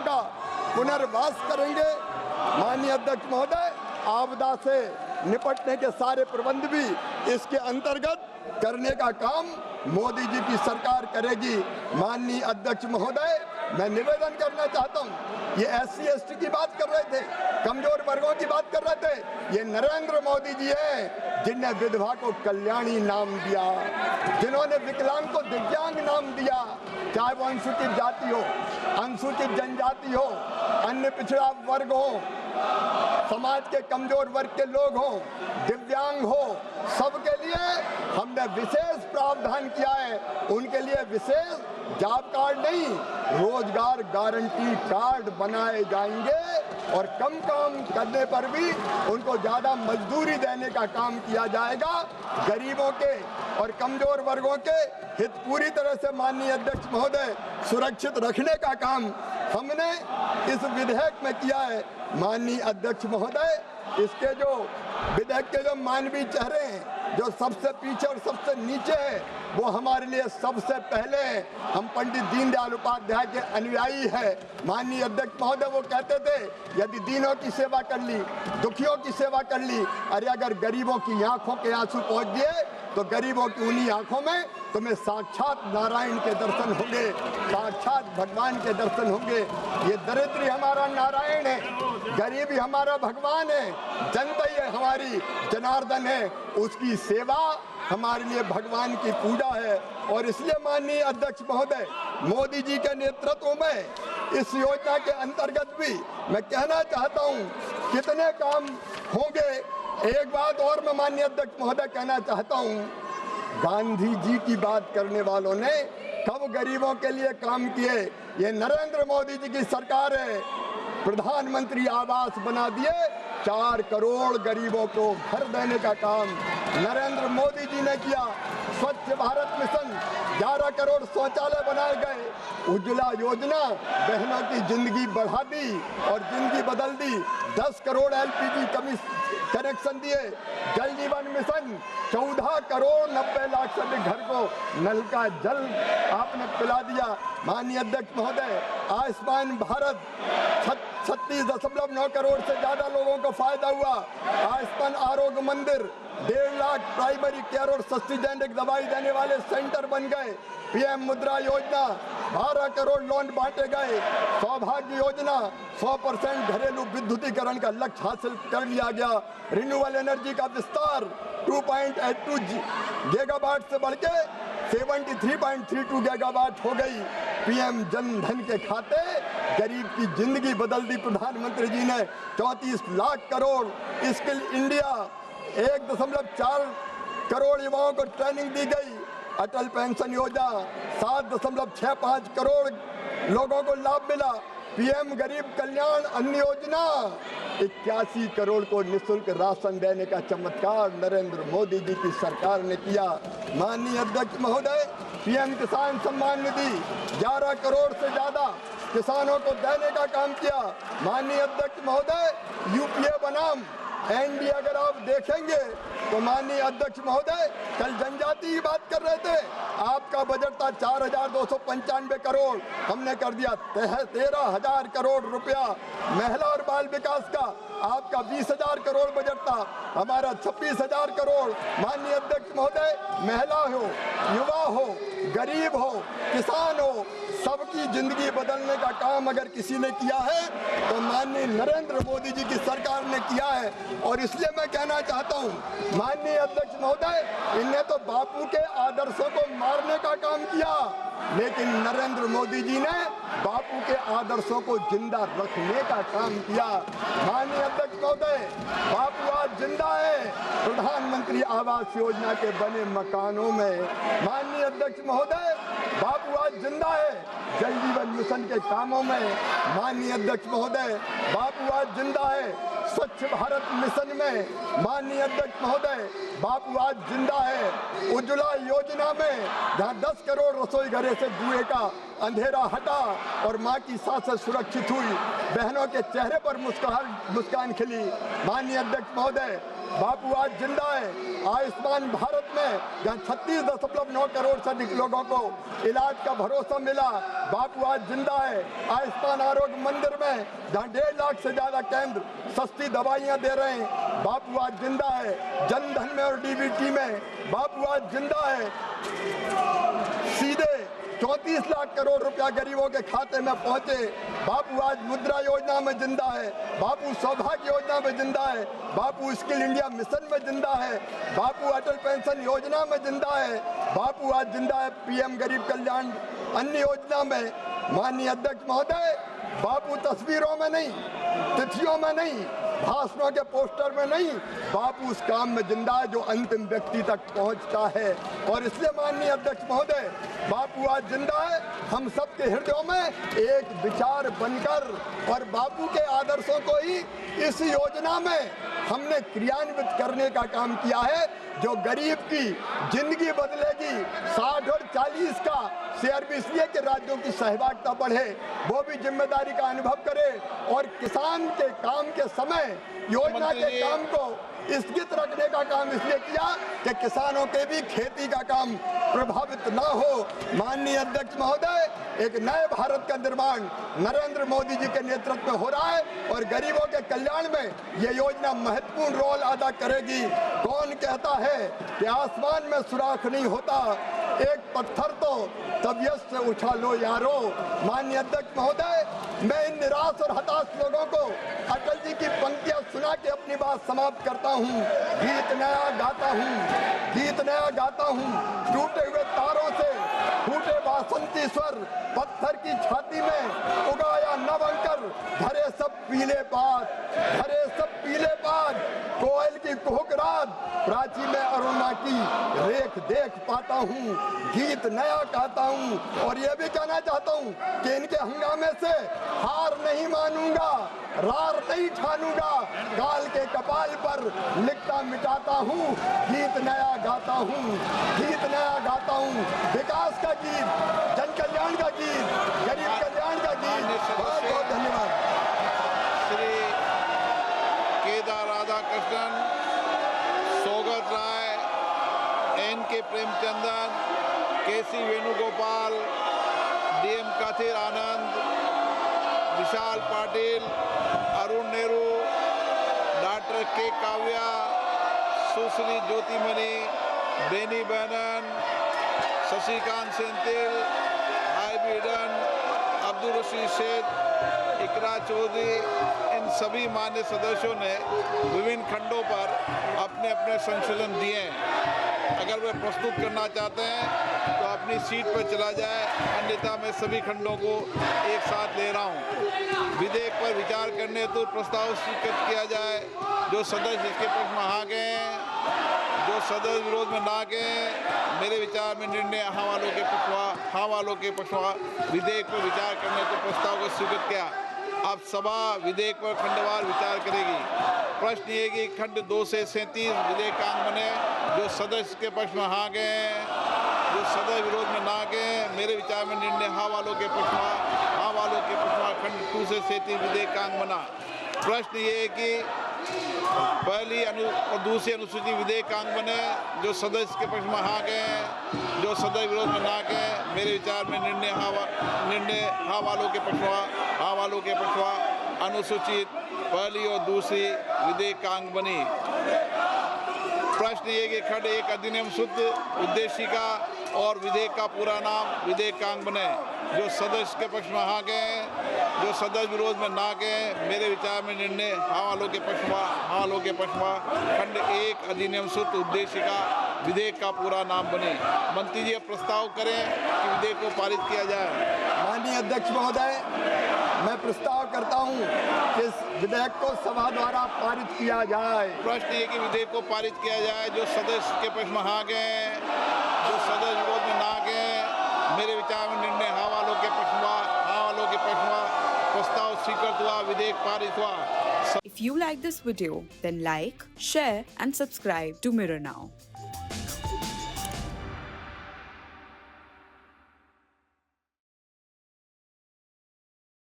का पुनर्वास करेंगे। माननीय अध्यक्ष महोदय, आपदा से निपटने के सारे प्रबंध भी इसके अंतर्गत करने का काम मोदी जी की सरकार करेगी। माननीय अध्यक्ष महोदय, मैं निवेदन करना चाहता हूं, ये SC ST की बात कर रहे थे, कमजोर वर्गों की बात कर रहे थे। ये नरेंद्र मोदी जी हैं जिनने विधवा को कल्याणी नाम दिया, जिन्होंने विकलांग को दिव्यांग नाम दिया, चाहे वो अनुसूचित जाति हो, अनुसूचित जनजाति हो, अन्य पिछड़ा वर्ग हो, समाज के कमजोर वर्ग के लोग हों, दिव्यांग हो, सबके लिए हमने विशेष प्रावधान किया है। उनके लिए विशेष जॉब कार्ड नहीं, रोजगार गारंटी कार्ड बनाए जाएंगे और कम काम करने पर भी उनको ज्यादा मजदूरी देने का काम किया जाएगा। गरीबों के और कमजोर वर्गों के हित पूरी तरह से माननीय अध्यक्ष महोदय सुरक्षित रखने का काम हमने इस विधेयक में किया है। माननीय अध्यक्ष महोदय, इसके जो विधेयक के जो मानवीय चेहरे हैं, जो सबसे पीछे और सबसे नीचे है, वो हमारे लिए सबसे पहले हैं। हम पंडित दीनदयाल उपाध्याय के अनुयायी है। माननीय अध्यक्ष महोदय वो कहते थे, यदि दीनों की सेवा कर ली, दुखियों की सेवा कर ली, अरे अगर गरीबों की आंखों के आंसू पहुंच गए तो गरीबों की उन्हीं आंखों में तुम्हें साक्षात नारायण के दर्शन होंगे, साक्षात भगवान के दर्शन होंगे। ये दरिद्री हमारा नारायण है, गरीबी हमारा भगवान है, जनता ही हमारी जनार्दन है, उसकी सेवा हमारे लिए भगवान की पूजा है। और इसलिए माननीय अध्यक्ष महोदय, मोदी जी के नेतृत्व में इस योजना के अंतर्गत भी मैं कहना चाहता हूँ कितने काम होंगे। एक बात और मैं माननीय अध्यक्ष महोदय कहना चाहता हूँ, गांधी जी की बात करने वालों ने कब गरीबों के लिए काम किए? ये नरेंद्र मोदी जी की सरकार है। प्रधानमंत्री आवास बना दिए, 4 करोड़ गरीबों को घर देने का काम नरेंद्र मोदी जी ने किया। स्वच्छ भारत मिशन, 11 करोड़ शौचालय बनाए गए। उज्ज्वला योजना बहनों की जिंदगी बढ़ा दी और जिंदगी बदल दी। 10 करोड़ LPG कनेक्शन दिए। जल जीवन मिशन, 14 करोड़ 90 लाख से अधिक घर को नल का जल आपने पिला दिया। माननीय अध्यक्ष महोदय, आयुष्मान भारत 36.9 करोड़ से ज्यादा लोगों को फायदा हुआ। आयुष्मान आरोग्य मंदिर, 1.5 लाख प्राइमरी केयर और सस्ती जेनेरिक दवाई देने वाले सेंटर बन गए। PM मुद्रा योजना, 12 करोड़ लोन बांटे गए। सौभाग्य योजना, 100% घरेलू विद्युतीकरण का लक्ष्य हासिल कर लिया गया। रिन्यूएबल एनर्जी का विस्तार 2.82 गीगावाट से बढ़ के 73.32 गीगावाट हो गई। PM जन धन के खाते गरीब की जिंदगी बदल दी प्रधानमंत्री जी ने। 34 लाख करोड़ स्किल इंडिया, 1.4 करोड़ युवाओं को ट्रेनिंग दी गई। अटल पेंशन योजना, 7.65 करोड़ लोगों को लाभ मिला। PM गरीब कल्याण अन्न योजना, 81 करोड़ को निःशुल्क राशन देने का चमत्कार नरेंद्र मोदी जी की सरकार ने किया। माननीय अध्यक्ष महोदय, PM किसान सम्मान निधि, 11 करोड़ से ज्यादा किसानों को देने का काम किया। माननीय अध्यक्ष महोदय, UPA बनाम NDA अगर आप देखेंगे तो माननीय अध्यक्ष महोदय, कल जनजाति की बात कर रहे थे, आपका बजट था 4,295 करोड़, हमने कर दिया 13,000 करोड़ रुपया। महिला और बाल विकास का आपका 20,000 करोड़ बजट था, हमारा 26,000 करोड़। माननीय अध्यक्ष महोदय, महिला हो, युवा हो, गरीब हो, किसान हो, सबकी जिंदगी बदलने का काम अगर किसी ने किया है तो माननीय नरेंद्र मोदी जी की सरकार ने किया है। और इसलिए मैं कहना चाहता हूं, माननीय अध्यक्ष महोदय, इनने तो बापू के आदर्शों को मारने का काम किया, लेकिन नरेंद्र मोदी जी ने बापू के आदर्शों को जिंदा रखने का काम किया। माननीय अध्यक्ष महोदय, बापू आज जिंदा है प्रधानमंत्री आवास योजना के बने मकानों में। माननीय अध्यक्ष महोदय, बापू आज जिंदा है जल जीवन मिशन के कामों में। माननीय अध्यक्ष महोदय, बापू आज जिंदा है स्वच्छ भारत मिशन में माननीय अध्यक्ष महोदय बापू आज जिंदा है। उज्ज्वला योजना में जहाँ 10 करोड़ रसोई घरे से जुए का अंधेरा हटा और माँ की सांसें सुरक्षित हुई, बहनों के चेहरे पर मुस्कान खिली। माननीय अध्यक्ष महोदय बापू आज जिंदा है। आयुष्मान भारत में जहाँ 36.9 करोड़ से अधिक लोगों को इलाज का भरोसा मिला, बापू आज जिंदा है। आयुष्मान आरोग्य मंदिर में जहाँ 1.5 लाख से ज्यादा केंद्र सस्ती दवाइयाँ दे रहे हैं, बापू आज जिंदा है। जन धन में और डीबीटी में बापू आज जिंदा है। सीधे 34 लाख करोड़ रुपया गरीबों के खाते में पहुंचे, बापू आज मुद्रा योजना में जिंदा है। बापू सौभाग्य योजना में जिंदा है। बापू स्किल इंडिया मिशन में जिंदा है। बापू अटल पेंशन योजना में जिंदा है। बापू आज जिंदा है पीएम गरीब कल्याण अन्न योजना में। माननीय अध्यक्ष महोदय बापू तस्वीरों में नहीं, तिथियों में नहीं, भाषणों के पोस्टर में नहीं, बापू उस काम में जिंदा है जो अंतिम व्यक्ति तक पहुंचता है। और इसलिए माननीय अध्यक्ष महोदय बापू आज जिंदा है हम सबके हृदयों में एक विचार बनकर, और बापू के आदर्शों को ही इस योजना में हमने क्रियान्वित करने का काम किया है, जो गरीब की जिंदगी बदलेगी। 60 और 40 का शेयर भी इसलिए कि राज्यों की सहभागिता बढ़े, वो भी जिम्मेदारी का अनुभव करे, और किसान के काम के समय योजना के काम को स्थगित रखने का काम इसलिए किया कि किसानों के भी खेती का काम प्रभावित ना हो। माननीय अध्यक्ष महोदय एक नए भारत का निर्माण नरेंद्र मोदी जी के नेतृत्व में हो रहा है, और गरीबों के कल्याण में ये योजना महत्वपूर्ण रोल अदा करेगी। कौन कहता है कि आसमान में सुराख नहीं होता, एक पत्थर तो तबीयत से उछालो यारो। माननीय अध्यक्ष महोदय मैं इन निराश और हताश लोगों को अटल जी की पंक्तियां सुना के अपनी बात समाप्त करता हूँ। गीत नया गाता हूँ, गीत नया गाता हूँ, टूटे हुए तारों से फूटे बासंती स्वर, पत्थर की छाती में उगाया नव अंकर, भरे सब पीले पात, भरे सब पीले पात, कोयल की कुहुक रात, प्राची में अरुणा की रेख देख पाता हूँ, गीत नया गाता हूँ। और ये भी कहना चाहता हूँ कि इनके हंगामे से हार नहीं मानूंगा, रार नहीं ठानूंगा, काल के कपाल पर लिखता मिटाता हूँ, गीत नया गाता हूँ, गीत नया गाता हूँ। विकास का गीत, जन कल्याण का गीत, गरीब कल्याण का गीत। बहुत बहुत धन्यवाद। Shri Kedar Radhakrishnan, Saugata Roy, NK. Premachandran, KC. Venugopal, DM. Kathir आनंद, विशाल पाटिल, अरुण नेहरू, डॉक्टर के. काव्या, सुश्री ज्योतिमणि, बेनी बैनन, शशिकांत सेंथिल, हाईबी ईडन, अब्दुल रशीद शेख, इकरा चौधरी, इन सभी मान्य सदस्यों ने विभिन्न खंडों पर अपने अपने संशोधन दिए हैं। अगर वे प्रस्तुत करना चाहते हैं तो अपनी सीट पर चला जाए, अन्यथा मैं सभी खंडों को एक साथ ले रहा हूं। विधेयक पर विचार करने हेतु प्रस्ताव स्वीकृत किया जाए। जो सदस्य इसके पक्ष में आ गए हैं, जो सदस्य विरोध में ना गए, मेरे विचार में निर्णय हाँ वालों के पक्षवा विधेयक पर विचार करने के प्रस्ताव को स्वीकृत किया। अब सभा विधेयक पर खंडवार विचार करेगी। प्रश्न ये कि खंड 2 से 37 विधेयकांग बने। जो सदस्य के पक्ष में हाँ गए, जो सदस्य विरोध में ना गए, मेरे विचार में निर्णय हाँ वालों के पक्षवा खंड 2 से 37 विधेयकांग बना। प्रश्न ये है कि पहली और दूसरी अनुसूची विधेयकांग बने। जो सदस्य के पक्ष में हाँ गए, जो सदस्य विरोध में ना गए, मेरे विचार में निर्णय हाँ वालों के पक्षवा अनुसूचित पहली और दूसरी विधेयकांग बनी। प्रश्न ये कि खंड 1 अधिनियम शुद्ध उद्देशिका और विधेयक का पूरा नाम विधेयकांग बने। जो सदस्य के पक्ष में हाँ गए, जो सदस्य विरोध में ना गए, मेरे विचार में निर्णय हाँ वालों के पक्षवा खंड 1 अधिनियम शुद्ध उद्देशिका विधेयक का पूरा नाम बने। मंत्री जी अब प्रस्ताव करें कि विधेयक को पारित किया जाए। माननीय अध्यक्ष महोदय मैं प्रस्ताव करता हूं कि इस विधेयक को सभा द्वारा पारित किया जाए। प्रश्न ये कि विधेयक को पारित किया जाए। जो सदस्य के पक्ष में हाँ गए, जो सदस्य विरोध में ना गए, मेरे विचार में निर्णय हाँ वालों के पक्षवा प्रस्ताव स्वीकृत हुआ, विधेयक पारित हुआ। If you like this video, then like, share and subscribe to Mirror Now.